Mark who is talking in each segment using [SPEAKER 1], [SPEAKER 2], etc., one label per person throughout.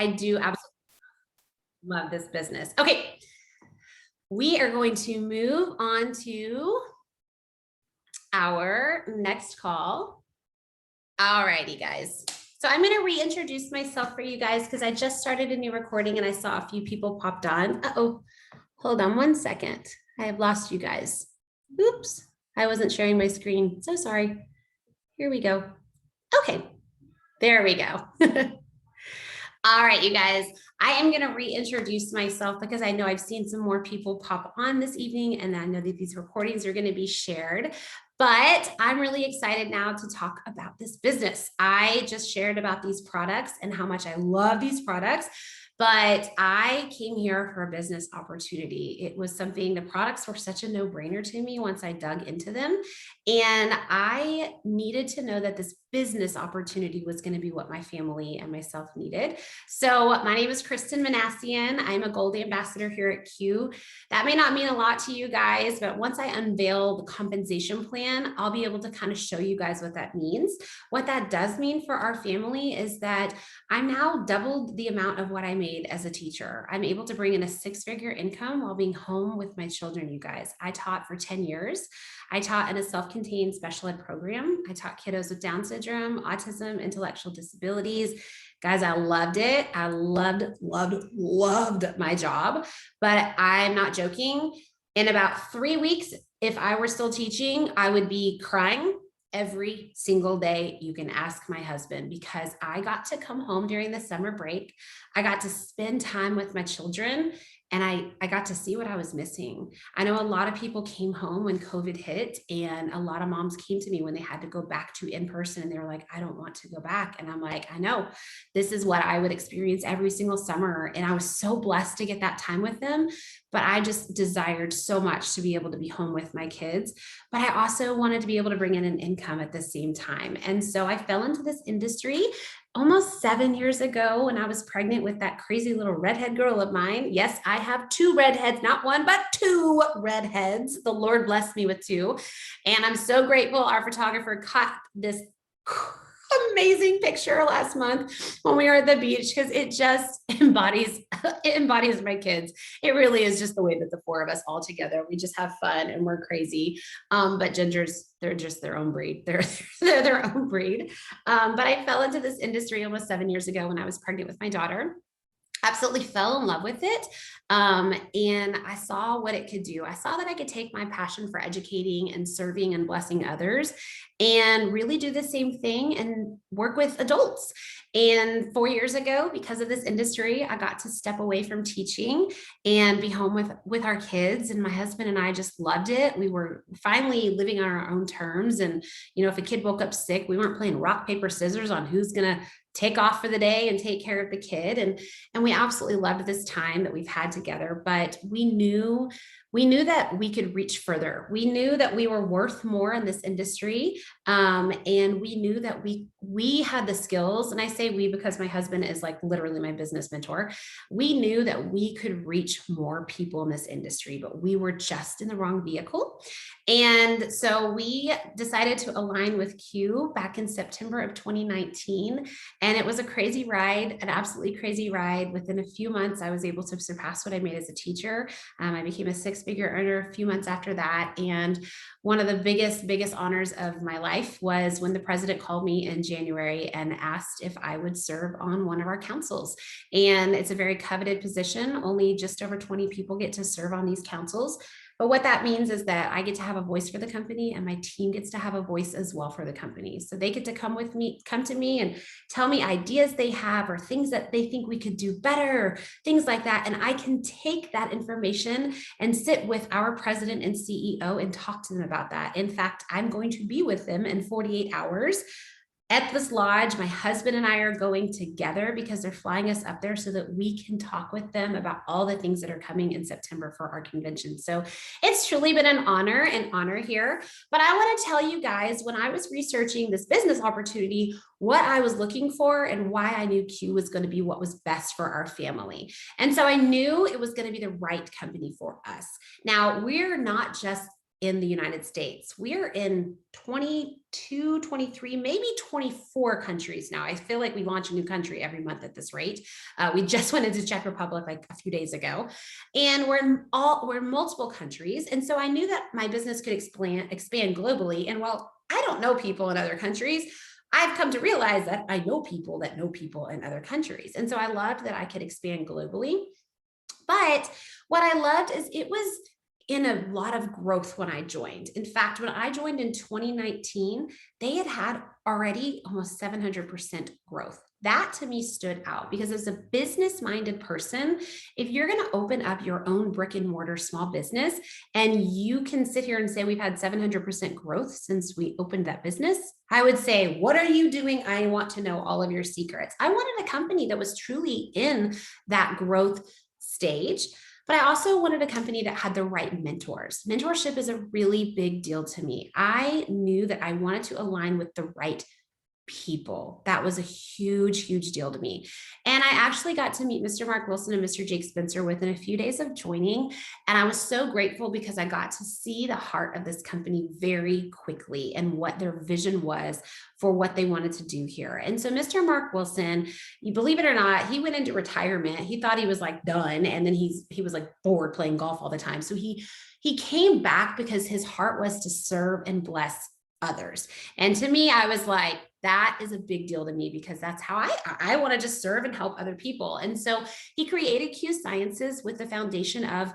[SPEAKER 1] I do absolutely love this business. Okay. We are going to move on to our next call. All righty, guys. So I'm going to reintroduce myself for you guys because I just started a new recording and I saw a few people popped on. Uh-oh, hold on one second. I have lost you guys. Oops, I wasn't sharing my screen. So sorry. Here we go. Okay, there we go. All right, you guys, I am going to reintroduce myself because I know I've seen some more people pop on this evening and I know that these recordings are going to be shared. But I'm really excited now to talk about this business. I just shared about these products and how much I love these products. But I came here for a business opportunity. It was something, the products were such a no-brainer to me once I dug into them. And I needed to know that this business opportunity was going to be what my family and myself needed. So my name is Kristen Manassian. I'm a Gold Ambassador here at Q. That may not mean a lot to you guys, but once I unveil the compensation plan, I'll be able to kind of show you guys what that means. What that does mean for our family is that I'm now doubled the amount of what I made as a teacher. I'm able to bring in a 6-figure income while being home with my children, you guys. I taught for 10 years. I taught in a self-contained special ed program. I taught kiddos with Down syndrome, autism, intellectual disabilities. Guys, I loved it. I loved my job, but I'm not joking. In about 3 weeks, if I were still teaching, I would be crying every single day. You can ask my husband, because I got to come home during the summer break. I got to spend time with my children and I got to see what I was missing. I know a lot of people came home when COVID hit, and a lot of moms came to me when they had to go back to in-person and they were like, I don't want to go back. And I'm like, I know, this is what I would experience every single summer. And I was so blessed to get that time with them. But I just desired so much to be able to be home with my kids. But I also wanted to be able to bring in an income at the same time. And so I fell into this industry almost 7 years ago when I was pregnant with that crazy little redhead girl of mine. Yes, I have 2 redheads, not 1, but 2 redheads. The Lord blessed me with 2. And I'm so grateful our photographer caught this amazing picture last month when we were at the beach, because it just embodies my kids. It really is just the way that the 4 of us all together, we just have fun and we're crazy. But gingers, they're just their own breed. They're their own breed. But I fell into this industry almost 7 years ago when I was pregnant with my daughter. Absolutely fell in love with it. And I saw what it could do. I saw that I could take my passion for educating and serving and blessing others and really do the same thing and work with adults. And 4 years ago, because of this industry, I got to step away from teaching and be home with our kids. And my husband and I just loved it. We were finally living on our own terms. And, you know, if a kid woke up sick, we weren't playing rock, paper, scissors on who's going to take off for the day and take care of the kid. And we absolutely loved this time that we've had together, but we knew that we could reach further. We knew that we were worth more in this industry. And we knew that we had the skills. And I say we because my husband is like literally my business mentor. We knew that we could reach more people in this industry, but we were just in the wrong vehicle. And so we decided to align with Q back in September of 2019. And it was a crazy ride, an absolutely crazy ride. Within a few months, I was able to surpass what I made as a teacher. I became a 6-figure earner a few months after that. And one of the biggest honors of my life was when the president called me in January and asked if I would serve on one of our councils. And it's a very coveted position. Only just over 20 people get to serve on these councils. But what that means is that I get to have a voice for the company, and my team gets to have a voice as well for the company. So they get to come to me and tell me ideas they have or things that they think we could do better, things like that. And I can take that information and sit with our president and CEO and talk to them about that. In fact, I'm going to be with them in 48 hours at this lodge. My husband and I are going together because they're flying us up there so that we can talk with them about all the things that are coming in September for our convention. So it's truly been an honor here. But I want to tell you guys, when I was researching this business opportunity, what I was looking for and why I knew Q was going to be what was best for our family. And so I knew it was going to be the right company for us. Now, we're not just in the United States. We're in 22, 23, maybe 24 countries now. I feel like we launch a new country every month at this rate. We just went into Czech Republic like a few days ago, and we're in multiple countries. And so I knew that my business could expand globally. And while I don't know people in other countries, I've come to realize that I know people that know people in other countries. And so I loved that I could expand globally. But what I loved is it was in a lot of growth when I joined. In fact, when I joined in 2019, they had already almost 700% growth. That to me stood out because as a business-minded person, if you're going to open up your own brick and mortar small business and you can sit here and say we've had 700% growth since we opened that business, I would say, what are you doing? I want to know all of your secrets. I wanted a company that was truly in that growth stage. But I also wanted a company that had the right mentors. Mentorship is a really big deal to me. I knew that I wanted to align with the right people. That was a huge, huge deal to me. And I actually got to meet Mr. Mark Wilson and Mr. Jake Spencer within a few days of joining. And I was so grateful because I got to see the heart of this company very quickly and what their vision was for what they wanted to do here. And so Mr. Mark Wilson, you believe it or not, he went into retirement. He thought he was like done. And then he was like bored playing golf all the time. So he came back because his heart was to serve and bless others. And to me, I was like, that is a big deal to me because that's how I want to just serve and help other people. And so he created Q Sciences with the foundation of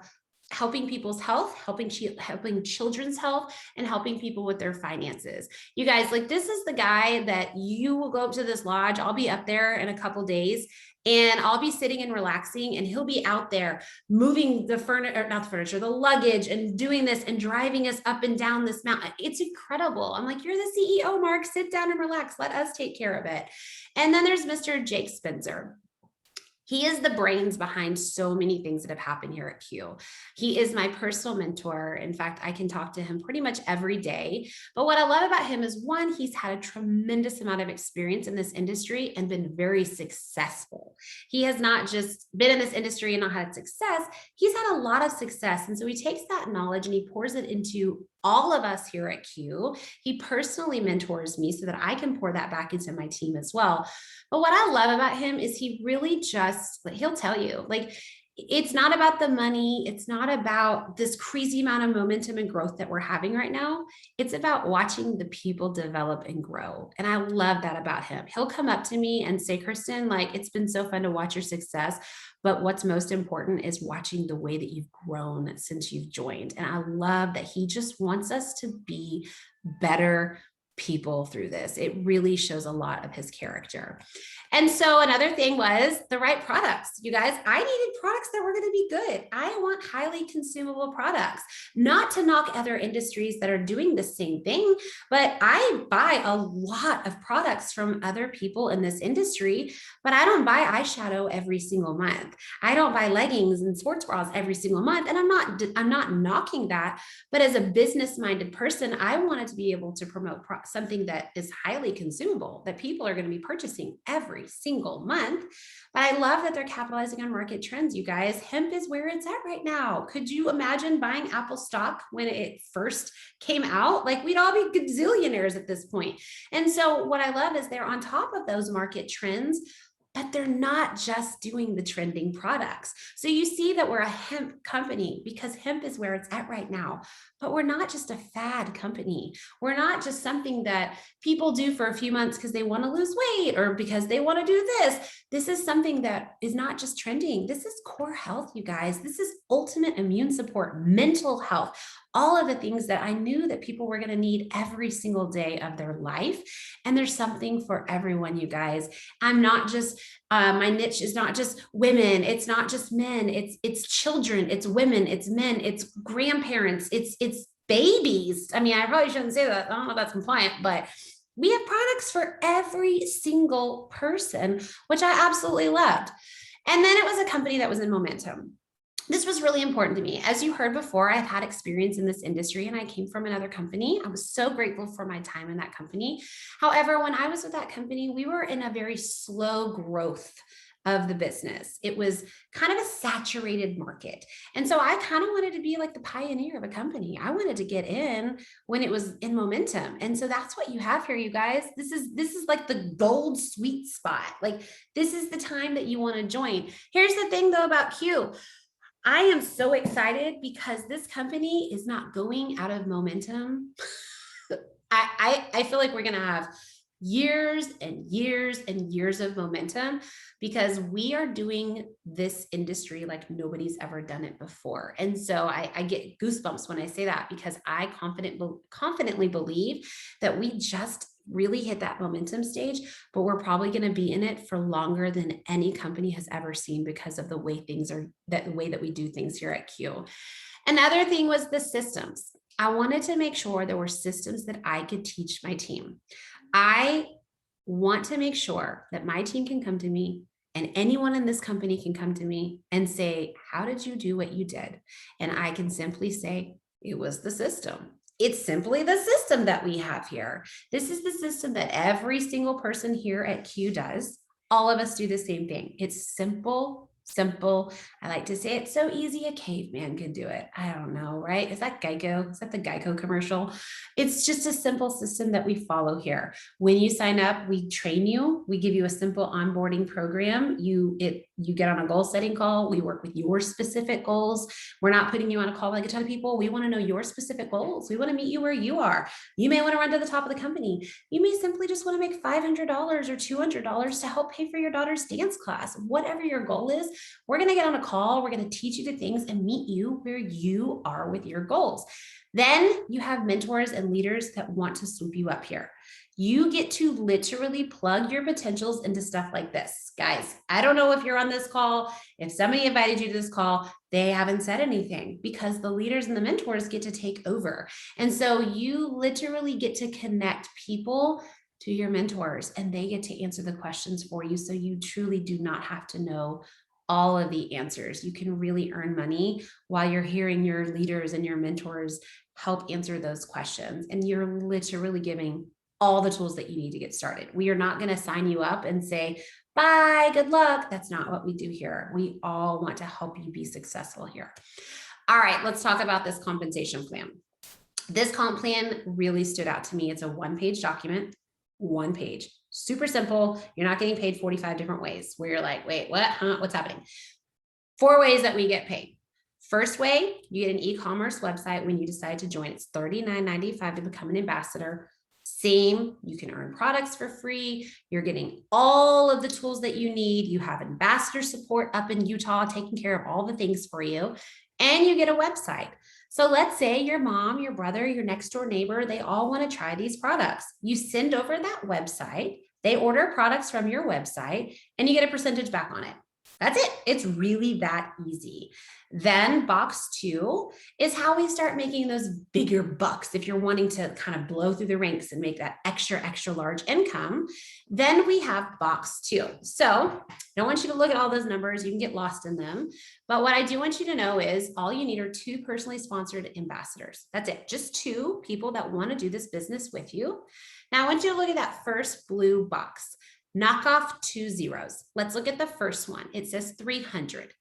[SPEAKER 1] helping people's health, helping children's health, and helping people with their finances. You guys, like, this is the guy that you will go up to this lodge. I'll be up there in a couple days and I'll be sitting and relaxing, and he'll be out there moving the the luggage and doing this and driving us up and down this mountain. It's incredible. I'm like, you're the CEO, Mark, sit down and relax. Let us take care of it. And then there's Mr. Jake Spencer. He is the brains behind so many things that have happened here at Q. He is my personal mentor. In fact, I can talk to him pretty much every day. But what I love about him is, one, he's had a tremendous amount of experience in this industry and been very successful. He has not just been in this industry and not had success, he's had a lot of success. And so he takes that knowledge and he pours it into all of us here at Q. He personally mentors me so that I can pour that back into my team as well. But what I love about him is he really just, he'll tell you, like, it's not about the money. It's not about this crazy amount of momentum and growth that we're having right now. It's about watching the people develop and grow. And I love that about him. He'll come up to me and say, Kristen, like, it's been so fun to watch your success. But what's most important is watching the way that you've grown since you've joined. And I love that he just wants us to be better people through this. It really shows a lot of his character. And so another thing was the right products. You guys, I needed products that were going to be good. I want highly consumable products, not to knock other industries that are doing the same thing, but I buy a lot of products from other people in this industry, but I don't buy eyeshadow every single month. I don't buy leggings and sports bras every single month. And I'm not knocking that, but as a business-minded person, I wanted to be able to promote something that is highly consumable, that people are going to be purchasing every single month. But I love that they're capitalizing on market trends, you guys. Hemp is where it's at right now. Could you imagine buying Apple stock when it first came out? Like, we'd all be gazillionaires at this point. And so what I love is they're on top of those market trends, but they're not just doing the trending products. So you see that we're a hemp company because hemp is where it's at right now, but we're not just a fad company. We're not just something that people do for a few months because they want to lose weight or because they want to do this. This is something that is not just trending. This is core health, you guys. This is ultimate immune support, mental health, all of the things that I knew that people were going to need every single day of their life. And there's something for everyone, you guys. I'm not just, my niche is not just women. It's not just men. It's children. It's women. It's men. It's grandparents. It's babies. I mean, I probably shouldn't say that. I don't know if that's compliant, but we have products for every single person, which I absolutely loved. And then it was a company that was in momentum. This was really important to me. As you heard before, I've had experience in this industry and I came from another company. I was so grateful for my time in that company. However, when I was with that company, we were in a very slow growth of the business. It was kind of a saturated market. And so I kind of wanted to be like the pioneer of a company. I wanted to get in when it was in momentum. And so that's what you have here, you guys. This is like the gold sweet spot. Like this is the time that you want to join. Here's the thing though about Q. I am so excited because this company is not going out of momentum. I feel like we're going to have years and years and years of momentum because we are doing this industry like nobody's ever done it before. And so I get goosebumps when I say that because I confidently believe that we just really hit that momentum stage, but we're probably going to be in it for longer than any company has ever seen because of the way the way that we do things here at Q. Another thing was the systems. I wanted to make sure there were systems that I could teach my team. I want to make sure that my team can come to me and anyone in this company can come to me and say, how did you do what you did? And I can simply say, it was the system. It's simply the system that we have here. This is the system that every single person here at Q does. All of us do the same thing. It's simple. I like to say it's so easy a caveman could do it. I don't know, right? Is that Geico? Is that the Geico commercial? It's just a simple system that we follow here. When you sign up, we train you. We give you a simple onboarding program. You get on a goal setting call. We work with your specific goals. We're not putting you on a call like a ton of people. We want to know your specific goals. We want to meet you where you are. You may want to run to the top of the company. You may simply just want to make $500 or $200 to help pay for your daughter's dance class. Whatever your goal is, we're going to get on a call. We're going to teach you the things and meet you where you are with your goals. Then you have mentors and leaders that want to swoop you up here. You get to literally plug your potentials into stuff like this. Guys, I don't know if you're on this call. If somebody invited you to this call, they haven't said anything because the leaders and the mentors get to take over. And so you literally get to connect people to your mentors and they get to answer the questions for you. So you truly do not have to know all of the answers. You can really earn money while you're hearing your leaders and your mentors help answer those questions. And you're literally giving all the tools that you need to get started. We are not going to sign you up and say, bye, good luck. That's not what we do here. We all want to help you be successful here. All right, let's talk about this compensation plan. This comp plan really stood out to me. It's a one-page document, one page. Super simple. You're not getting paid 45 different ways where you're like, wait, what? Huh? What's happening? 4 ways that we get paid. First way, you get an e-commerce website when you decide to join. It's $39.95 to become an ambassador. Same, you can earn products for free. You're getting all of the tools that you need. You have ambassador support up in Utah, taking care of all the things for you. And you get a website. So let's say your mom, your brother, your next door neighbor, they all want to try these products. You send over that website, they order products from your website, and you get a percentage back on it. That's it. It's really that easy. Then box 2 is how we start making those bigger bucks. If you're wanting to kind of blow through the ranks and make that extra large income, then we have box 2. So I don't want you to look at all those numbers. You can get lost in them. But what I do want you to know is all you need are 2 personally sponsored ambassadors. That's it. Just 2 people that want to do this business with you. Now I want you to look at that first blue box. Knock off 2 zeros. Let's look at the first one. It says 300.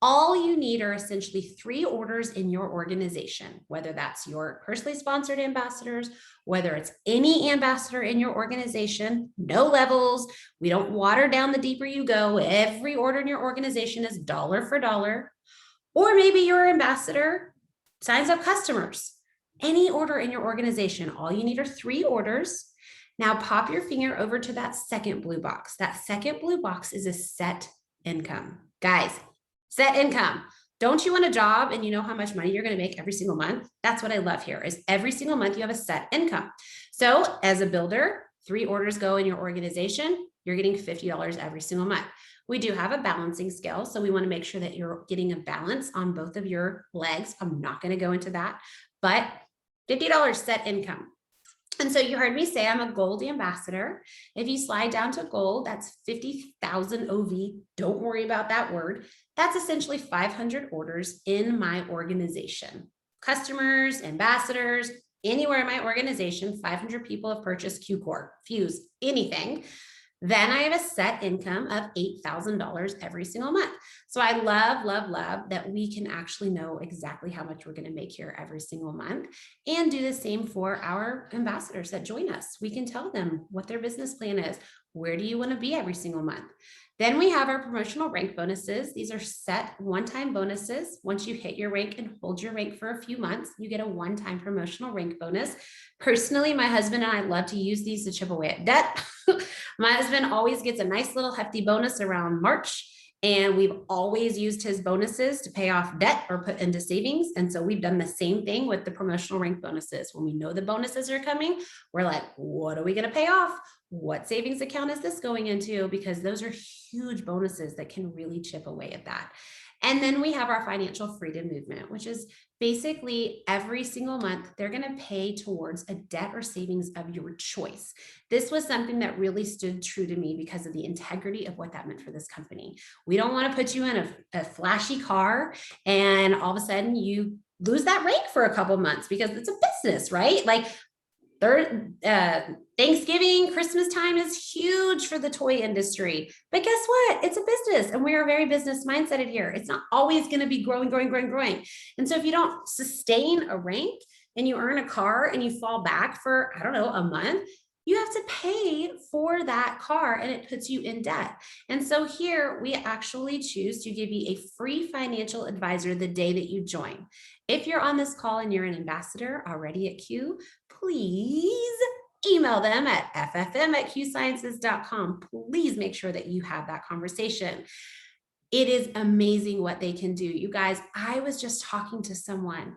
[SPEAKER 1] All you need are essentially 3 orders in your organization, whether that's your personally sponsored ambassadors, whether it's any ambassador in your organization, no levels. We don't water down the deeper you go. Every order in your organization is dollar for dollar. Or maybe your ambassador signs up customers. Any order in your organization, all you need are 3 orders. Now pop your finger over to that second blue box. That second blue box is a set income. Guys, set income. Don't you want a job and you know how much money you're going to make every single month? That's what I love here is every single month you have a set income. So as a builder, 3 orders go in your organization, you're getting $50 every single month. We do have a balancing scale. So we want to make sure that you're getting a balance on both of your legs. I'm not going to go into that, but $50 set income. And so you heard me say I'm a gold ambassador. If you slide down to gold, that's 50,000 OV. Don't worry about that word. That's essentially 500 orders in my organization. Customers, ambassadors, anywhere in my organization, 500 people have purchased Q Core, Fuse, anything. Then I have a set income of $8,000 every single month. So I love, love, love that we can actually know exactly how much we're going to make here every single month, and do the same for our ambassadors that join us. We can tell them what their business plan is. Where do you want to be every single month? Then we have our promotional rank bonuses. These are set one-time bonuses. Once you hit your rank and hold your rank for a few months, you get a one-time promotional rank bonus. Personally, my husband and I love to use these to chip away at debt. My husband always gets a nice little hefty bonus around March, and we've always used his bonuses to pay off debt or put into savings. And so we've done the same thing with the promotional rank bonuses. When we know the bonuses are coming, we're like, what are we going to pay off? What savings account is this going into? Because those are huge bonuses that can really chip away at that. And then we have our financial freedom movement, which is basically every single month, they're going to pay towards a debt or savings of your choice. This was something that really stood true to me because of the integrity of what that meant for this company. We don't want to put you in a flashy car and all of a sudden you lose that rank for a couple months because it's a business, right? Like Thanksgiving, Christmas time is huge for the toy industry. But guess what? It's a business, and we are very business mindseted here. It's not always going to be growing, growing, growing, growing. And so if you don't sustain a rank and you earn a car and you fall back for, I don't know, a month, you have to pay for that car and it puts you in debt. And so here we actually choose to give you a free financial advisor the day that you join. If you're on this call and you're an ambassador already at Q, please email them at ffm@qsciences.com. Please make sure that you have that conversation. It is amazing what they can do. You guys, I was just talking to someone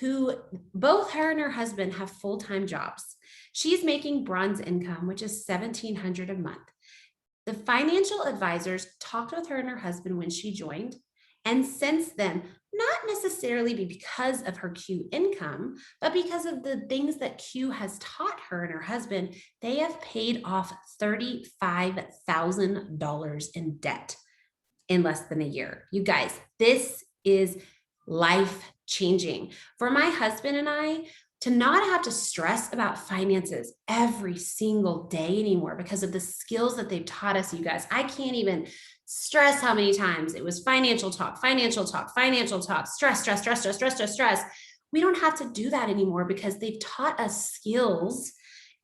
[SPEAKER 1] who both her and her husband have full-time jobs. She's making bronze income, which is $1,700 a month. The financial advisors talked with her and her husband when she joined. And since then, not necessarily because of her Q income, but because of the things that Q has taught her and her husband, they have paid off $35,000 in debt in less than a year. You guys, this is life-changing. For my husband and I to not have to stress about finances every single day anymore because of the skills that they've taught us, you guys. I can't even stress how many times it was financial talk, stress. We don't have to do that anymore because they've taught us skills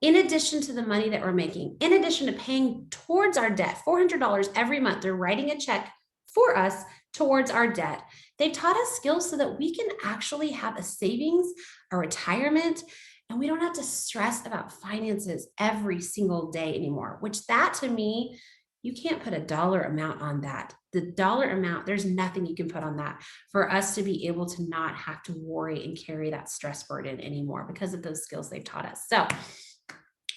[SPEAKER 1] in addition to the money that we're making, in addition to paying towards our debt, $400 every month. They're writing a check for us towards our debt. They've taught us skills so that we can actually have a savings, a retirement, and we don't have to stress about finances every single day anymore, which that to me, you can't put a dollar amount on that. The dollar amount, there's nothing you can put on that for us to be able to not have to worry and carry that stress burden anymore because of those skills they've taught us. So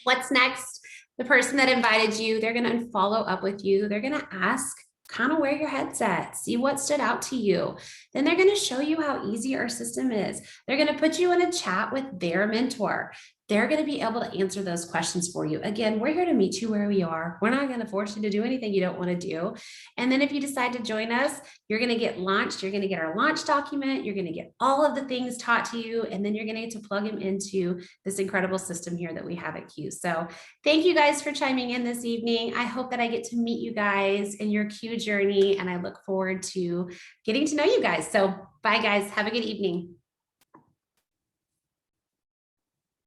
[SPEAKER 1] what's next? The person that invited you, they're going to follow up with you. They're going to ask kind of where your head's at, see what stood out to you. Then they're going to show you how easy our system is. They're going to put you in a chat with their mentor. They're going to be able to answer those questions for you. Again, we're here to meet you where we are. We're not going to force you to do anything you don't want to do. And then if you decide to join us, you're going to get launched. You're going to get our launch document. You're going to get all of the things taught to you. And then you're going to get to plug them into this incredible system here that we have at Q. So thank you guys for chiming in this evening. I hope that I get to meet you guys in your Q journey. And I look forward to getting to know you guys. So bye guys. Have a good evening.